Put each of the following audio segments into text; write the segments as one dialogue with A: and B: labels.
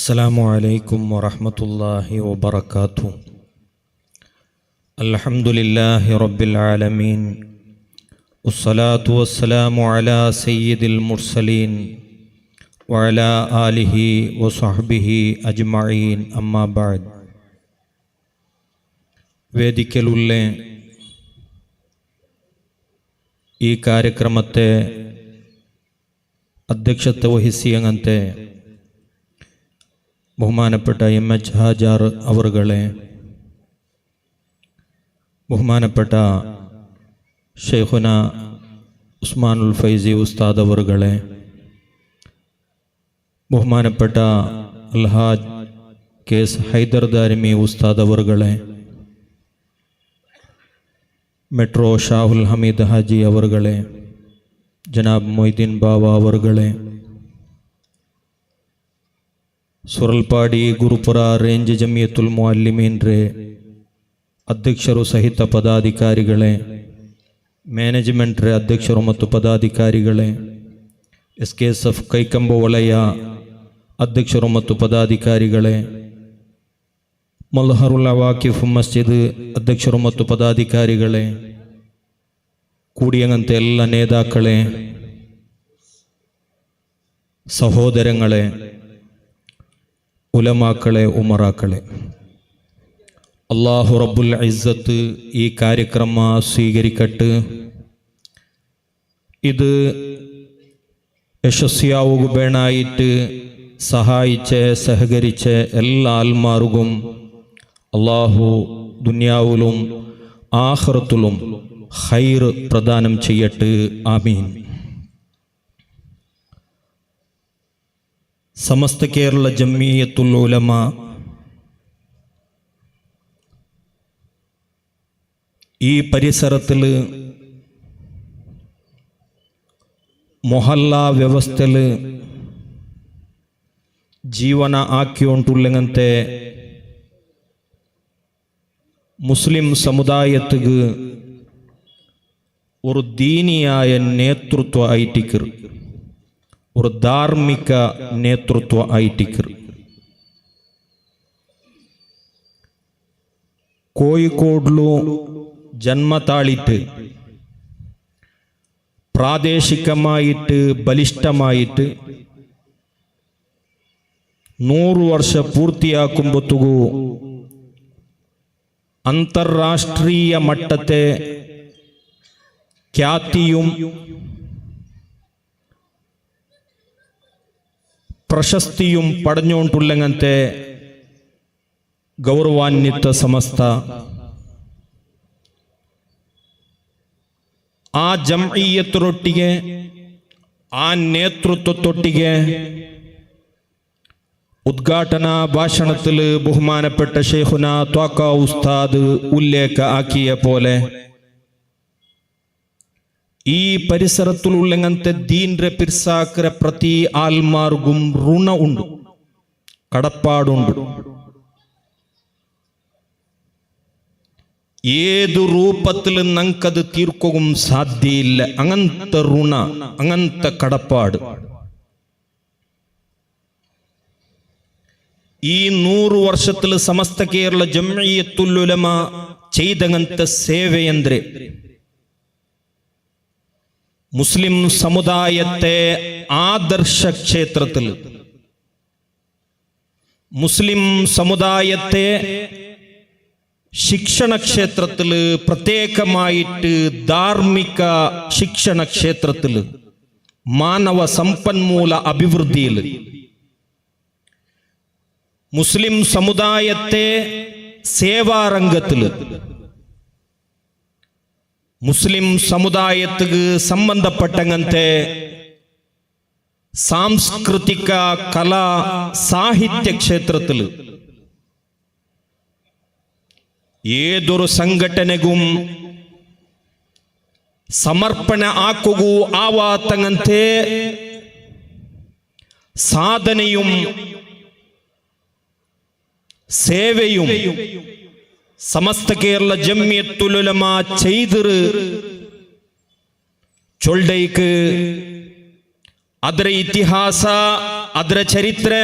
A: അസ്സലാമു അലൈക്കും വറഹ്മത്തുള്ളാഹി വബറകാതുഹു. അൽഹംദുലില്ലാഹി റബ്ബിൽ ആലമീൻ. വസ്സലാത്തു വസ്സലാമു അലാ സയ്യിദിൽ മുർസലീൻ വഅലാ ആലിഹി വസഹ്ബിഹി അജ്മഈൻ. അമ്മാ ബഅദ്. വേദിക്കലുള്ള ഈ കാര്യക്രമത്തെ അധ്യക്ഷത വഹിസിയങ്ങനത്തെ ബഹുമാനപ്പെട്ട എം.എച്ച്. ഹാജാർ അവറുകളെ, ബഹുമാനപ്പെട്ട ഷെയ്ഖുന ഉസ്മാനുൽ ഫൈസി ഉസ്താദ് അവറുകളെ, ബഹുമാനപ്പെട്ട അൽഹാജ് കെ.എസ്. ഹൈദർ ദാരിമി ഉസ്താദ് അവറുകളെ, മെട്രോ ഷാഹുൽ ഹമീദ് ഹാജി അവറുകളെ, ജനാബ് മൊയ്തീൻ ബാവ അവറുകളെ, ಸುರಲ್ಪಾಡಿ ಗುರುಪುರ ರೇಂಜ್ ಜಮಿಯತುಲ್ ಮುಅಲ್ಲಿಮೀನ್ ರೇ ಅಧ್ಯಕ್ಷರು ಸಹಿತ ಪದಾಧಿಕಾರಿಗಳೇ, ಮ್ಯಾನೇಜ್ಮೆಂಟ್ ರೇ ಅಧ್ಯಕ್ಷರು ಮತ್ತು ಪದಾಧಿಕಾರಿಗಳೇ, SKSF ಕೈಕಂಬ ವಲಯ ಅಧ್ಯಕ್ಷರು ಮತ್ತು ಪದಾಧಿಕಾರಿಗಳೇ, ಮಲ್ಹರುಲ್ ಅವಾಕಿಫ್ ಮಸ್ಜಿದ್ ಅಧ್ಯಕ್ಷರು ಮತ್ತು ಪದಾಧಿಕಾರಿಗಳೇ, കൂടിയങ്ങനത്തെ എല്ലാ നേതാക്കളെ, സഹോദരങ്ങളെ, ഉലമാക്കളെ, ഉമറാക്കളെ, അല്ലാഹു റബ്ബുൽ ഇസ്സത്ത് ഈ കാര്യക്രമ സ്വീകരിക്കട്ടെ. ഇത് യശസ്വിയാവുകയായിട്ട് സഹായിച്ച് സഹകരിച്ച് എല്ലാ ആൽമാർക്കും അല്ലാഹു ദുനിയാവിലും ആഖിറത്തിലും ഖൈർ പ്രദാനം ചെയ്യട്ടെ. ആമീൻ. സമസ്ത കേരള ജമിയത്തുൽ ഉലമ ഈ പരിസരത്തിൽ ಮೊಹಲ್ಲ ವ್ಯವಸ್ಥೆಲ್ ಜೀವನ ಆಕಿಯೋಂಟುಳ್ಳಂತೆ മുസ്ലിം സമുദായത്തുക്ക് ഒരു ദീനിയായ നേതൃത്വ ആയിട്ടിക്കർ, ഒരു ധാർമ്മിക നേതൃത്വ ആയിട്ടിക്കർ. കോഴിക്കോടിലു ജന്മ താളിട്ട് പ്രാദേശികമായിട്ട് ബലിഷ്ഠമായിട്ട് 100 വർഷ പൂർത്തിയാക്കുമ്പോഴത്തേക്കു അന്തർരാഷ്ട്രീയ മട്ടത്തെ ಖ್ಯಾತಿയും പ്രശസ്തിയും പടഞ്ഞുകൊണ്ടുള്ളങ്ങനത്തെ ഗൗരവാന്വിത സമസ്ത ആ ജംഇയ്യത്തിനൊಟ್ಟಿಗೆ ಆ നേതൃത്വത്തൊಟ್ಟಿಗೆ ഉദ്ഘാടന ഭാഷണത്തിൽ ബഹുമാനപ്പെട്ട ഷെയ്ഖുന ത്വാഖ ഉസ്താദ് ഉല്ലേഖ ആക്കിയ പോലെ ഈ പരിസരത്തിലുള്ളങ്ങനത്തെ ദീൻറെ പിർസാക്കര പ്രതി ആൽമാർക്കും ಋಣ ഉണ്ട്, കടപ്പാടുണ്ട്. ഏതു രൂപത്തിൽ നമുക്കത് തീർക്കും സാധ്യയില്ല. അങ്ങനത്തെ ಋಣ, അങ്ങനത്തെ കടപ്പാട് ഈ 100 വർഷത്തിൽ സമസ്ത കേരള ജംഇയ്യത്തുൽ ഉലമ ചെയ്തങ്ങനത്തെ സേവയಂದ್ರೆ മുസ്ലിം സമുദായത്തെ ആദർശ ക്ഷേത്രത്തിൽ, മുസ്ലിം സമുദായത്തെ ശിക്ഷണ ക്ഷേത്രത്തിൽ, പ്രത്യേകമായിട്ട് ധാർമ്മിക ശിക്ഷണ ക്ഷേത്രത്തിൽ, മാനവ സമ്പന്മൂല അഭിവൃദ്ധിയിൽ, മുസ്ലിം സമുദായത്തെ സേവാരംഗത്തിൽ, മുസ്ലിം സമുദായത്തിന് സംബന്ധപ്പെട്ടങ്ങനത്തെ സാംസ്കൃതിക കലാ സാഹിത്യ ക്ഷേത്രത്തിൽ ഏതൊരു സംഘടനക്കും സമർപ്പണ ആക്കുകൂ ആവാത്തങ്ങനത്തെ സാധനയും സേവയും സമസ്ത കേരള ജംഇയ്യത്തുൽ ഉലമ ചെയ്തിർ ചൊൽഡൈക്ക് ಅದರ ಇತಿಹಾಸ, ಅದರ ಚರಿತ್ರೆ,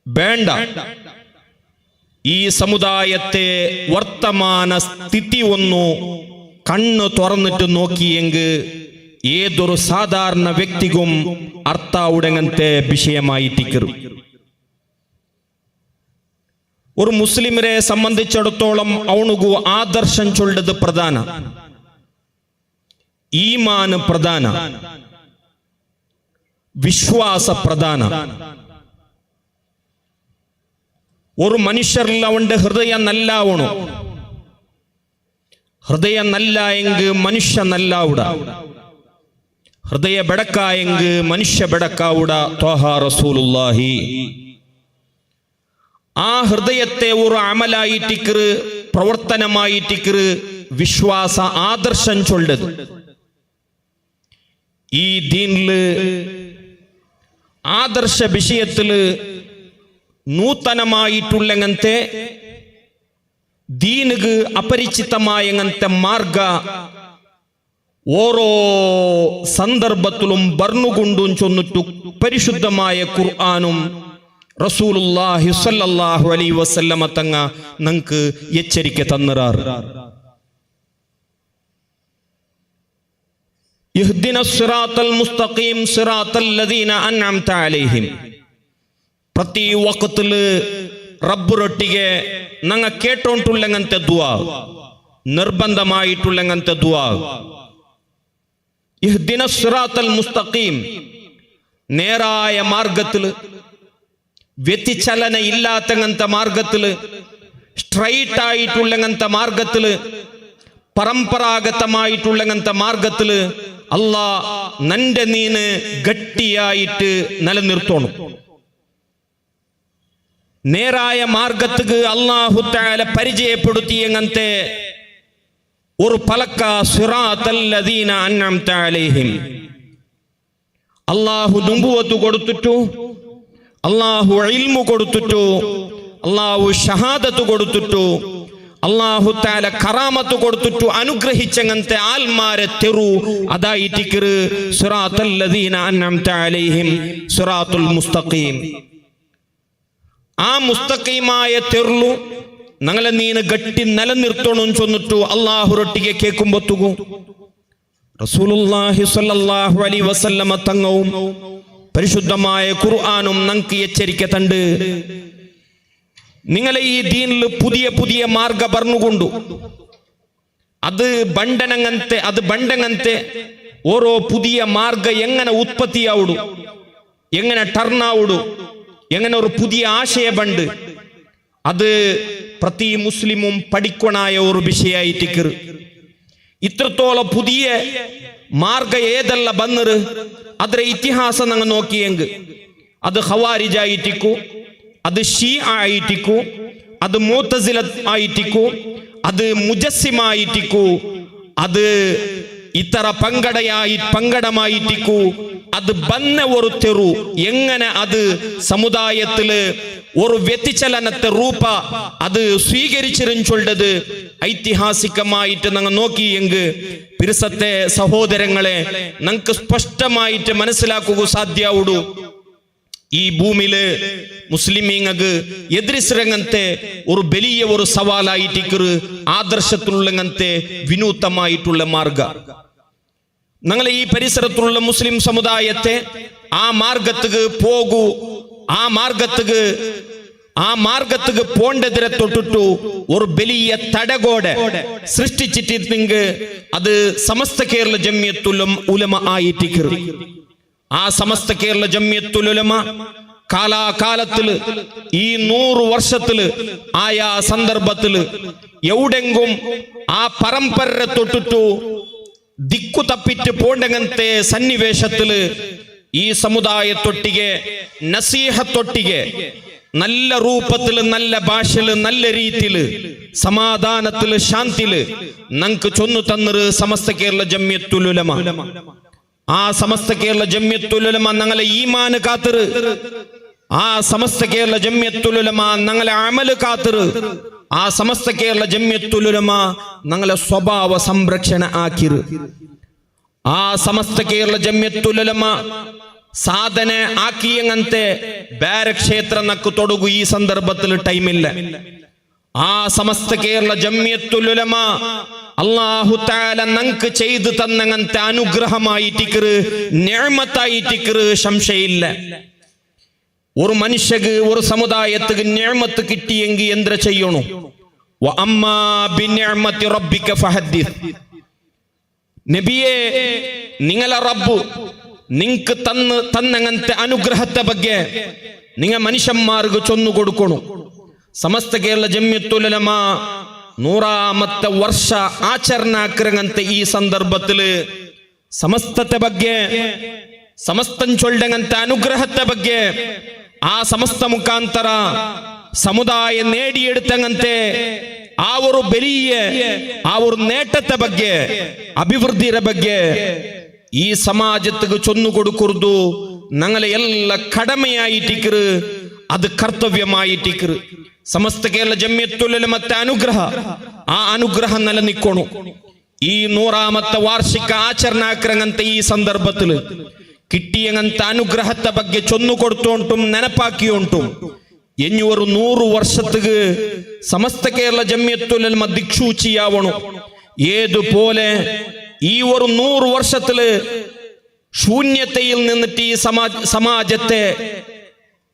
A: വേണ്ട. ഈ സമുദായത്തെ വർത്തമാന സ്ഥിതി ഒന്നു കണ്ണ് തുറന്നിട്ട് നോക്കിയെങ്കിൽ ഏതൊരു സാധാരണ വ്യക്തിക്കും അർത്ഥാവുടങ്ങനത്തെ വിഷയമായിട്ടിക്കരു. ഒരു മുസ്ലിമരെ സംബന്ധിച്ചിടത്തോളം അവനുകു ആദർശം ചൊല്ലത് പ്രധാന, ഈമാന് പ്രധാന, വിശ്വാസ പ്രധാന. ഒരു മനുഷ്യരിൽ അവന്റെ ഹൃദയം നല്ലാവണു. ഹൃദയം നല്ല എങ്കിൽ മനുഷ്യ നല്ലാവുട. ഹൃദയ ബെടക്കായെങ്കിൽ മനുഷ്യ ബെടക്കാവുട. ത്വഹ റസൂലുള്ളാഹി. ആ ഹൃദയത്തെ ഒരു അമലായിട്ടിക്കറ്, പ്രവർത്തനമായിട്ടിക്കറ്, വിശ്വാസ ആദർശം ചൊല്ലത്. ഈ ദീനില് ആദർശ വിഷയത്തില് നൂതനമായിട്ടുള്ളങ്ങനത്തെ ദീനുക്ക് അപരിചിതമായങ്ങനത്തെ മാർഗ ഓരോ സന്ദർഭത്തിലും ബർന്നുകൊണ്ടും ചൊന്നിട്ടു പരിശുദ്ധമായ ഖുർആനും റസൂലുള്ളാഹി സ്വല്ലല്ലാഹു അലൈഹി വസല്ലമ തങ്ങ നമുക്ക് എച്ചരിക്ക തന്നിറാർ. ഇഹ്ദിനസ് സിറാത്തൽ മുസ്തഖീം സിറാത്തൽ ലദീന അൻഅംത അലൈഹിം. ಪ್ರತಿ ವಕ್ತಲು ರಬ್ಬರೊಟ್ಟಿಗೆ ನಂಗ ಕೇಟೋಂಟುಳ್ಳಂಗಂತೆ ದುವಾ, ನಿರ್ಬಂಧಮಾയിട്ടുಳ್ಳಂಗಂತೆ ದುವಾ. ഇഹ്ദിനസ് സിറാത്തൽ മുസ്തഖീം, നേരായ മാർഗത്തില്, വ്യതിചലന ഇല്ലാത്തങ്ങനത്തെ മാർഗത്തില്, സ്ട്രൈറ്റ് ആയിട്ടുള്ളങ്ങനത്തെ മാർഗത്തില്, പരമ്പരാഗതമായിട്ടുള്ളങ്ങനത്തെ മാർഗത്തില് അല്ലാ നന്റെ നീന് ഗട്ടിയായിട്ട് നിലനിർത്തോണം. നേരായ മാർഗത്തുക്ക് അല്ലാഹു തആല പരിചയപ്പെടുത്തിയങ്ങനത്തെ ഒരു പലക്ക സിറാത്തൽ ലദീന അൻഅംത അലൈഹിം. അല്ലാഹു നുബുവത്ത് കൊടുത്തിട്ടു, അല്ലാഹു ഇൽമു കൊടുത്തിട്ടു, അല്ലാഹു ഷഹാദത്ത് കൊടുത്തിട്ടു, അല്ലാഹു തആല കറാമത്ത് കൊടുത്തിട്ടു അനുഗ്രഹിച്ചങ്ങനത്തെ ആൽമാരെ തെറു അതായിട്ടിക്കറ് സിറാത്തൽ ലദീന അൻഅംത അലൈഹിം, സിറാത്തുൽ മുസ്തഖീം. ആ മുസ്തഖീമായ തെർലു ഞങ്ങളെ നീന് ഗട്ടി നിലനിർത്തണം ചൊന്നിട്ടു അള്ളാഹുരൊട്ടിಗೆ കേൾക്കുമ്പോത്തുകു റസൂലുള്ളാഹി സ്വല്ലല്ലാഹു അലൈഹി വസല്ലമ തങ്ങവും പരിശുദ്ധമായ ഖുർആനും നമുക്ക് എച്ചരിക്ക തണ്ട്. നിങ്ങളെ ഈ ദീനിൽ പുതിയ പുതിയ മാർഗ പറഞ്ഞുകൊണ്ടു അത് ബണ്ടങ്ങനത്തെ ഓരോ പുതിയ മാർഗ എങ്ങനെ ഉത്പത്തിയാവുടു, എങ്ങനെ ടർണാവുടു, എങ്ങനെ ഒരു പുതിയ ആശയ ബണ്ട് അത് പ്രതി മുസ്ലിമും പഠിക്കണായ ഒരു വിഷയായിട്ടിക്കറ്. ഇത്രത്തോളം പുതിയ മാർഗ ഏതല്ല ബന്നറ് ಅದರ ಇತಿಹಾಸ ನಂಗೆ ನೋಕಿಯಂಗ್ ಅದು ಖವಾರಿಜ್ ಆಯಿತಿಕು, ಅದು ಶೀಅ ಆಯಿತಿಕು, ಅದು ಮುಅ್ತಸಿಲತ್ ಆಯಿತಿಕು, ಅದು ಮುಜಸ್ಸಿಮ ಆಯಿತಿಕು, ಅದು ഇത്തര പങ്കടമായിട്ടിക്കു. അത് ബന്ന ഒരു തെറു എങ്ങനെ അത് സമുദായത്തില് ഒരു വ്യതിചലനത്തെ രൂപ അത് സ്വീകരിച്ചിരുന്നത് ഐതിഹാസികമായിട്ട് ഞങ്ങൾ നോക്കിയെങ്കിൽ പിരിസത്തെ സഹോദരങ്ങളെ നമുക്ക് സ്പഷ്ടമായിട്ട് മനസ്സിലാക്കുക സാധ്യവുള്ളൂ. ഈ ഭൂമിയില് മുസ്ലിമീങ്ങൾക്ക് എതിരിസിറങ്ങനത്തെ ഒരു വലിയ ഒരു സവാലായിട്ടിക്കറ് ആദർശത്തിലുള്ളങ്ങനത്തെ വിനൂത്തമായിട്ടുള്ള മാർഗ. ഞങ്ങളെ ഈ പരിസരത്തുള്ള മുസ്ലിം സമുദായത്തെ ആ മാർഗത്തുക്ക് പോകൂ, ആ മാർഗത്തുക്ക് പോണ്ടതിരെ തൊട്ടിട്ടു ഒരു വലിയ തടകോടെ സൃഷ്ടിച്ചിട്ടെങ്കിൽ അത് സമസ്ത കേരള ജംഇയ്യത്തുൽ ഉലമ ആയിട്ടിക്കറ്. ആ സമസ്ത കേരള ജംഇയ്യത്തുൽ ഉലമ കാലാകാലത്തില് ഈ 100 വർഷത്തില് ആയാ സന്ദർഭത്തില് എവിടെങ്കും ആ പരമ്പരയെ തൊട്ടിട്ടു ദിക്കു തപ്പിറ്റ് പോണ്ടങ്ങനത്തെ സന്നിവേശത്തില് ഈ സമുദായത്തൊട്ടിಗೆ നസീഹത്തൊട്ടിಗೆ നല്ല രൂപത്തില്, നല്ല ഭാഷയില്, നല്ല രീതിയില്, സമാധാനത്തില്, ശാന്തിയില് നമുക്ക് ചൊന്നു തന്നൊരു സമസ്ത കേരള ജംഇയ്യത്തുൽ ഉലമ. ആ സമസ്ത കേരള ജംഇയ്യത്തുൽ ഉലമ ഞങ്ങളെ ഈമാന് കാത്തിറ്. ആ സമസ്ത കേരള ജംഇയ്യത്തുൽ ഉലമ ഞങ്ങളെ അമല് കാത്തിറ്. ആ സമസ്ത കേരള ജംഇയ്യത്തുൽ ഉലമ ഞങ്ങളെ സ്വഭാവ സംരക്ഷണ ആക്കിറ്. ആ സമസ്ത കേരള ജംഇയ്യത്തുൽ ഉലമ സാധന ആക്കിയങ്ങനത്തെ ಬೇರೆ ಕ್ಷೇತ್ರ ನಕ್ಕು ತೊಡಗು ಈ ಸಂದರ್ಭದಲ್ಲಿ ಟೈಮ್ ಇಲ್ಲ. ആ സമസ്ത കേരള ജംഇയ്യത്തുൽ ഉലമ അല്ലാഹു തആല നങ്ക് ചെയ്തു തന്നങ്ങനത്തെ അനുഗ്രഹമായിട്ടിക്കറ് നിഅമത്തായിട്ടിക്കറ് സംശയമില്ല. ഒരു മനുഷ്യക്ക് ഒരു സമുദായത്തിന് നിഅമത്ത് കിട്ടിയെങ്കിൽ എന്ത് ചെയ്യണു? വ അമ്മാ ബിനിഅമതി റബ്ബിക ഫഹദ്ദിസ്. നബിയേ, നിങ്ങളെ റബ്ബ് നിങ്ങൾക്ക് തന്നങ്ങനത്തെ അനുഗ്രഹത്തെ ಬಗ್ಗೆ നിങ്ങൾ മനുഷ്യന്മാർക്ക് ചൊന്നു കൊടുക്കണു. സമസ്ത കേരള ജംഇയ്യത്തുൽ ഉലമ 100ാമത്തെ ವರ್ಷ ಆಚರಣೆ ಆಕ್ರಂಗಂತೆ ಈ ಸಂದರ್ಭದಲ್ಲಿ ಸಮಸ್ತತೆ ಬಗ್ಗೆ ಸಮಸ್ತನ್ ಚೊಲ್ಡಂಗಂತೆ ಅನುಗ್ರಹത്തെ ಬಗ್ಗೆ ಆ ಸಮಸ್ತ ಮುಖಾಂತರ ಸಮುದಾಯ നേടിയെടുത്തങ്ങಂತೆ ಆ ഒരു വലിയ ಆ ഒരു നേട്ടത്തെ ಬಗ್ಗೆ ಅಭಿವೃದ್ಧಿಯ ಬಗ್ಗೆ ಈ ಸಮಾಜಕ್ಕೆ ಚೊನ್ನು കൊടുക്കുವುದು ഞങ്ങളെ ಎಲ್ಲ ಕಡಮೆಯಾಯಿಟ್ಟಿಕರು, ಅದು ಕರ್ತವ್ಯಮಾಯಿಟ್ಟಿಕರು. സമസ്ത കേരള ജംഇയ്യത്തുൽ ഉലമത്തെ അനുഗ്രഹ ആ അനുഗ്രഹം നിലനിൽക്കണു. ഈ 100ാമത്തെ വാർഷിക ആചരണೆ ആക്ರಂಗಂತೆ ഈ ಸಂದರ್ಭത്തിൽ കിട്ടിയങ്ങനത്തെ അനുഗ്രഹത്തെ ಬಗ್ಗೆ ചൊന്നു കൊടുത്തോണ്ടും ನೆನಪಾಕಿയോണ്ടും ഇനിയൊരു 100 വർഷത്തേക്ക് സമസ്ത കേരള ജംഇയ്യത്തുൽ ഉലമ ദിക്സൂചിയാവണു. ഏതുപോലെ ഈ ഒരു 100 വർഷത്തില് ശൂന്യതയിൽ നിന്നിട്ട് ഈ സമാജത്തെ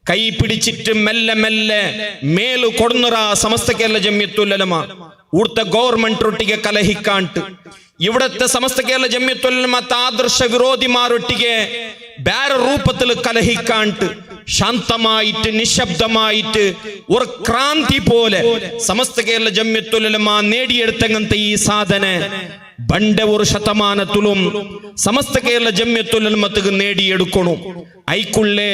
A: കൈ പിടിച്ചിട്ട് മെല്ലെ മെല്ലെ മേಲು ಕೊಡ್ನರ സമസ്ത കേരള ജംഇയ്യത്തുൽ ഉലമ ഇവിടുത്തെ ഗവൺമെന്റ് ഒട്ടിಗೆ കലഹിക്കാണ്ട് ഇവിടത്തെ സമസ്ത കേരള ജംഇയ്യത്തുൽ ഉലമത്തെ ആദർശ വിരോധിമാരൊട്ടിಗೆ ಬೇರೆ ರೂಪത്തിൽ കലഹിക്കാണ്ട് ശാന്തമായിട്ട് നിശബ്ദമായിട്ട് ഒരു ക്രാന്തി പോലെ സമസ്ത കേരള ജംഇയ്യത്തുൽ ഉലമ നേടിയെടുത്തങ്ങനത്തെ ഈ സാധന ബണ്ടെ ഒരു ശതമാനത്തിലും സമസ്ത കേരള ജംഇയ്യത്തുൽ ഉലമക്ക് നേടിയെടുക്കണം. ഐക്കുള്ളേ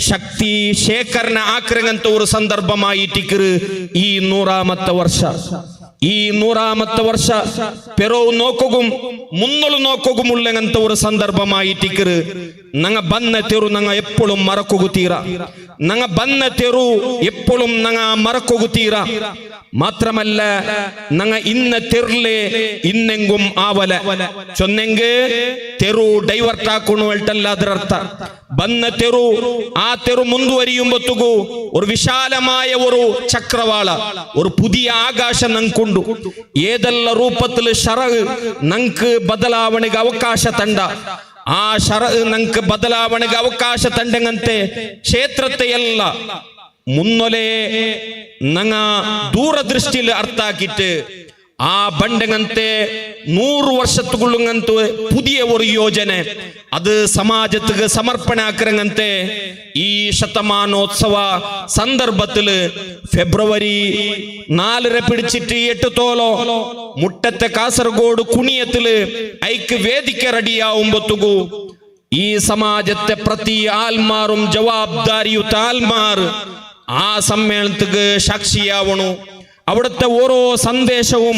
A: ശക്തി ശേഖരണ ആക്രങ്ങനത്തെ ഒരു സന്ദർഭമായിട്ടിക്കറ് ഈ 100ാമത്തെ ವರ್ಷ. ഈ 100ാമത്തെ ವರ್ಷ പെറവ് നോക്കുകയും മുന്നോട്ട് നോക്കുകയും ഉള്ളങ്ങനത്തെ ഒരു സന്ദർഭമായിട്ടിക്കറ് ഞങ്ങ ബന്ന തെരു ഞങ്ങ എപ്പോഴും മറക്കുകീറ. ഞങ്ങ ബന്ന തെരു എപ്പോഴും ഞങ്ങ മറക്കുകീറ. മാത്രമല്ല ഞങ്ങ ഇന്ന തെരുലെ ഇന്നെങ്കും ആവല ചൊന്നെങ്ക് തെരു ഡൈവർട്ട് ആക്കണു ಹೇಳ್ತಲ್ಲ ಅದರ ಅರ್ಥ. ബന്ന തെരു ആ തെരു ಮುಂದುವರಿಯುമ്പൊത്തുകു ഒരു വിശാലമായ ഒരു ചക്രവാള ഒരു പുതിയ ആകാശം ഞങ്ങൾക്കുണ്ട്. ഏതെല്ലാം ರೂಪത്തിൽ ಶರ ഞങ്ങൾക്ക് ಬದಲಾವಣೆಗೆ ಅವಕಾಶ ತಂಡ ಆ ಶರ ഞങ്ങൾക്ക് ಬದಲಾವಣೆಗೆ ಅವಕಾಶ ತಂಡಂಗಂತೆ ಕ್ಷೇತ್ರത്തെ ಎಲ್ಲ മുന്നൊലേ ഞങ്ങ ദൂരദൃഷ്ടിയിൽ അർത്ഥാക്കിട്ട് ആ ബണ്ടങ്ങനത്തെ 100 വർഷത്തുകൊള്ളുങ്ങനത്തെ പുതിയ ഒരു യോജന അത് സമാജത്തിന് സമർപ്പണ ആക്രങ്ങനത്തെ ഈ ശതമാനോത്സവ സന്ദർഭത്തിൽ ഫെബ്രുവരി 4 പിടിച്ചിട്ട് 8 തോലോ മുട്ടത്തെ കാസർഗോഡ് കുണിയത്തില് ഐക്ക് വേദിക്ക റെഡിയാവുമ്പൊത്തുകു ഈ സമാജത്തെ പ്രതി ആൽമാറും ജവാബ്ദാരിയുത്ത ആൽമാർ ആ സമ്മേളനത്തിക്ക് സാക്ഷിയാവണു. അവിടുത്തെ ഓരോ സന്ദേശവും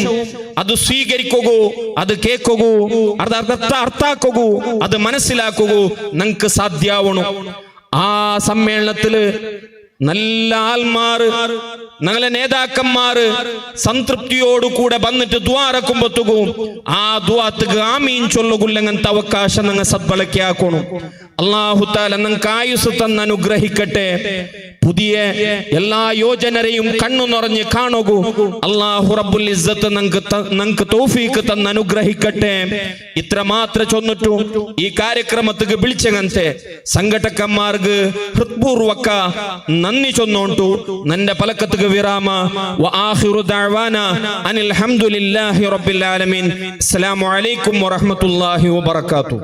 A: അത് സ്വീകരിക്കുകയോ അത് കേൾക്കുകയോ അത് അർത്ഥാക്കുകയോ അത് മനസ്സിലാക്കുകയോ നിങ്ങൾക്ക് സാധ്യമാവണു. ആ സമ്മേളനത്തില് നല്ല ആൽമാർ ഞങ്ങളെ നേതാക്കന്മാര് സംതൃപ്തിയോടുകൂടെ വന്നിട്ട് ദ്വാരക്കുമ്പത്തുകയും ആ ദ്വാത്തക്ക് ആമീൻ ചൊല്ലുകൊള്ളങ്ങനത്തെ അവകാശം ഞങ്ങൾ സദ്ബളക്കാക്കണം. അല്ലാഹു തആല ഞങ്ങൾക്ക് ആയുസ് തന്ന് അനുഗ്രഹിക്കട്ടെ. പുതിയ എല്ലാ യോജനരെയും കണ്ണു നിറഞ്ഞ് കാണുകൂ. അല്ലാഹു റബ്ബുൽ ഇസ്സത്ത് ഞങ്ങൾക്ക് തൗഫീഖ് തന്ന് അനുഗ്രഹിക്കട്ടെ. ഇത്ര മാത്രം ചൊന്നിട്ടു ഈ കാര്യക്രമത്തിക്ക് വിളിച്ചങ്ങനത്തെ സംഘടകന്മാർക്ക് ഹൃത്പൂർവക നന്ദി ചൊന്നോണ്ടു നന്റെ പലക്കത്തിക്ക് വിരാമ. വആഖിറു ദഅവാന അനിൽ ഹംദുലില്ലാഹി റബ്ബിൽ ആലമീൻ. അസ്സലാമു അലൈക്കും വറഹ്മത്തുള്ളാഹി വബറകാതുഹു.